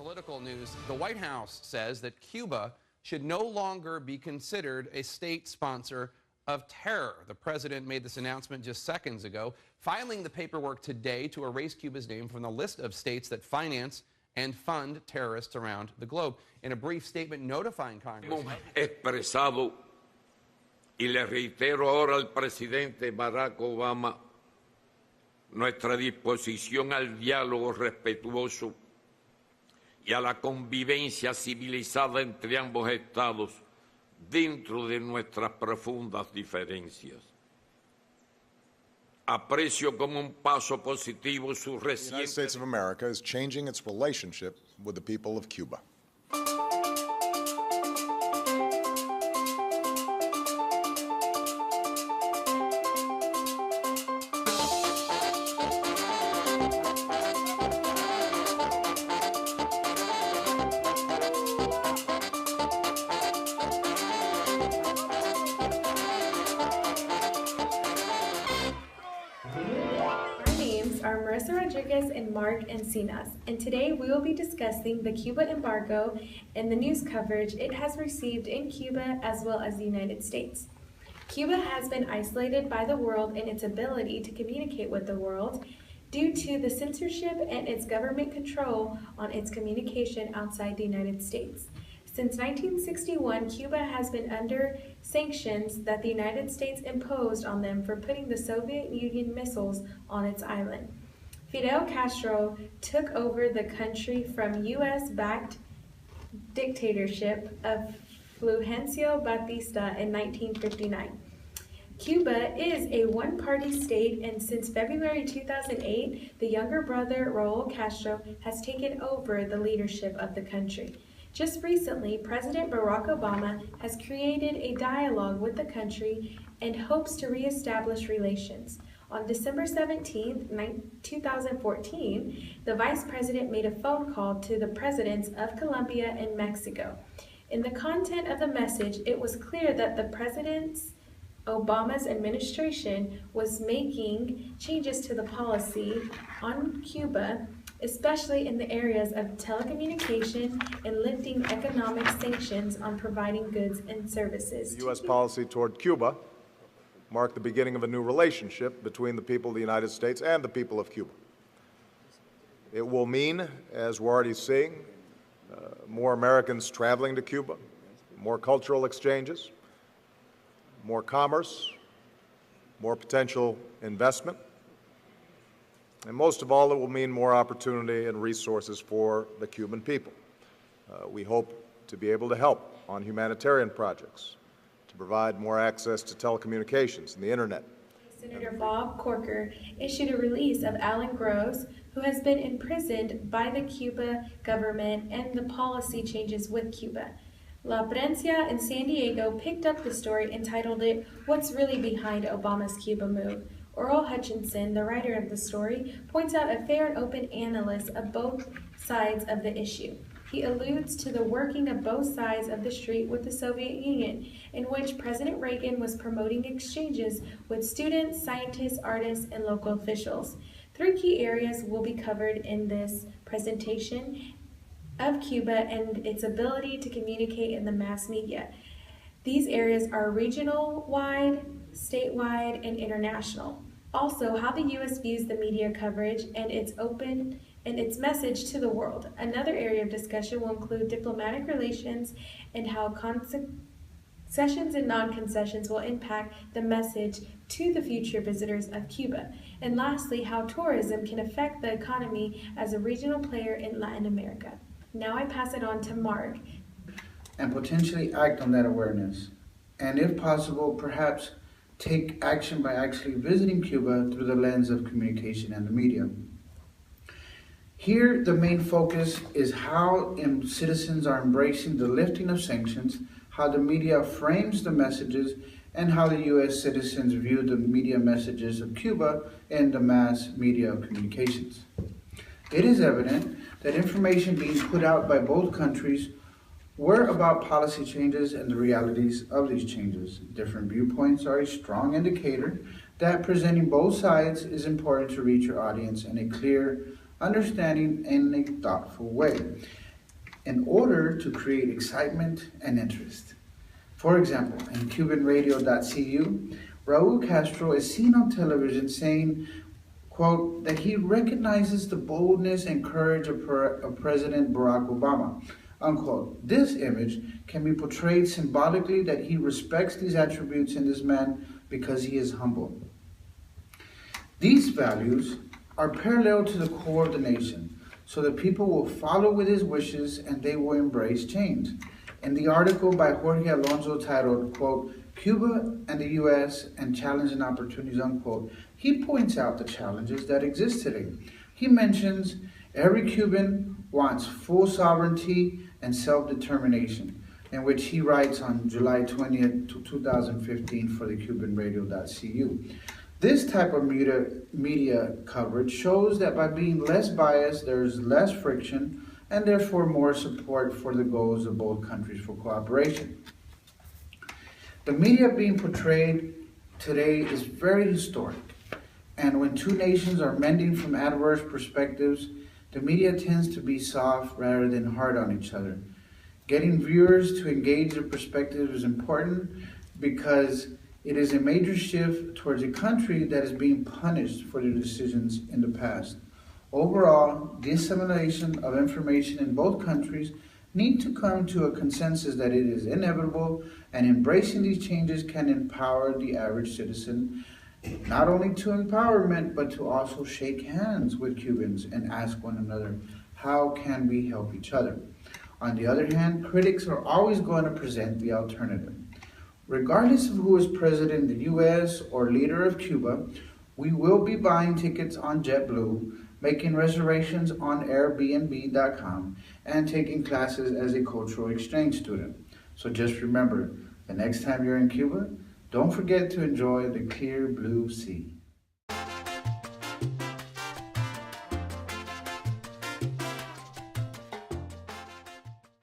Political news. The White House says that Cuba should no longer be considered a state sponsor of terror. The president made this announcement just seconds ago, filing the paperwork today to erase Cuba's name from the list of states that finance and fund terrorists around the globe. In a brief statement notifying Congress. Hemos expresado y le reitero ahora al presidente Barack Obama nuestra disposición al diálogo respetuoso y a la convivencia civilizada entre ambos estados dentro de nuestras profundas diferencias. Aprecio como un paso positivo su reciente... The United States of America is changing its relationship with the people of Cuba. And Mark Encinas, and today we will be discussing the Cuba embargo and the news coverage it has received in Cuba as well as the United States. Cuba has been isolated by the world in its ability to communicate with the world due to the censorship and its government control on its communication outside the United States. Since 1961, Cuba has been under sanctions that the United States imposed on them for putting the Soviet Union missiles on its island. Fidel Castro took over the country from U.S.-backed dictatorship of Fulgencio Batista in 1959. Cuba is a one-party state, and since February 2008, the younger brother, Raul Castro, has taken over the leadership of the country. Just recently, President Barack Obama has created a dialogue with the country and hopes to reestablish relations. On December 17, 2014, the Vice President made a phone call to the presidents of Colombia and Mexico. In the content of the message, it was clear that the President Obama's administration was making changes to the policy on Cuba, especially in the areas of telecommunication and lifting economic sanctions on providing goods and services. The U.S. policy toward Cuba marked the beginning of a new relationship between the people of the United States and the people of Cuba. It will mean, as we're already seeing, more Americans traveling to Cuba, more cultural exchanges, more commerce, more potential investment, and most of all, it will mean more opportunity and resources for the Cuban people. We hope to be able to help on humanitarian projects, to provide more access to telecommunications and the internet. Senator Bob Corker issued a release of Alan Gross, who has been imprisoned by the Cuba government and the policy changes with Cuba. La Prensa in San Diego picked up the story and titled it, "What's Really Behind Obama's Cuba Move?" Oral Hutchinson, the writer of the story, points out a fair and open analysis of both sides of the issue. He alludes to the working of both sides of the street with the Soviet Union, in which President Reagan was promoting exchanges with students, scientists, artists, and local officials. Three key areas will be covered in this presentation of Cuba and its ability to communicate in the mass media. These areas are regional-wide, statewide, and international. Also, how the U.S. views the media coverage and its message to the world. Another area of discussion will include diplomatic relations and how concessions and non-concessions will impact the message to the future visitors of Cuba. And lastly, how tourism can affect the economy as a regional player in Latin America. Now I pass it on to Mark. And potentially act on that awareness. And if possible, perhaps take action by actually visiting Cuba through the lens of communication and the media. Here, the main focus is how citizens are embracing the lifting of sanctions, how the media frames the messages, and how the U.S. citizens view the media messages of Cuba in the mass media of communications. It is evident that information being put out by both countries were about policy changes and the realities of these changes. Different viewpoints are a strong indicator that presenting both sides is important to reach your audience in a clear, understanding, and a thoughtful way. in order to create excitement and interest. For example, in CubanRadio.cu, Raul Castro is seen on television saying, quote, that he recognizes the boldness and courage of President Barack Obama, unquote. This image can be portrayed symbolically that he respects these attributes in this man because he is humble. These values are parallel to the core of the nation, so that people will follow with his wishes and they will embrace change. In the article by Jorge Alonso titled, quote, Cuba and the U.S. and Challenge and Opportunities, unquote, he points out the challenges that exist today. He mentions every Cuban wants full sovereignty and self-determination, in which he writes on July 20th, 2015 for the CubanRadio.cu. This type of media coverage shows that by being less biased, there is less friction and therefore more support for the goals of both countries for cooperation. The media being portrayed today is very historic, and when two nations are mending from adverse perspectives, the media tends to be soft rather than hard on each other. Getting viewers to engage their perspective is important because it is a major shift towards a country that is being punished for their decisions in the past. Overall, dissemination of information in both countries need to come to a consensus that it is inevitable, and embracing these changes can empower the average citizen, not only to empowerment, but to also shake hands with Cubans and ask one another, how can we help each other? On the other hand, critics are always going to present the alternative. Regardless of who is president in the U.S. or leader of Cuba, we will be buying tickets on JetBlue, making reservations on Airbnb.com, and taking classes as a cultural exchange student. So just remember, the next time you're in Cuba, don't forget to enjoy the clear blue sea.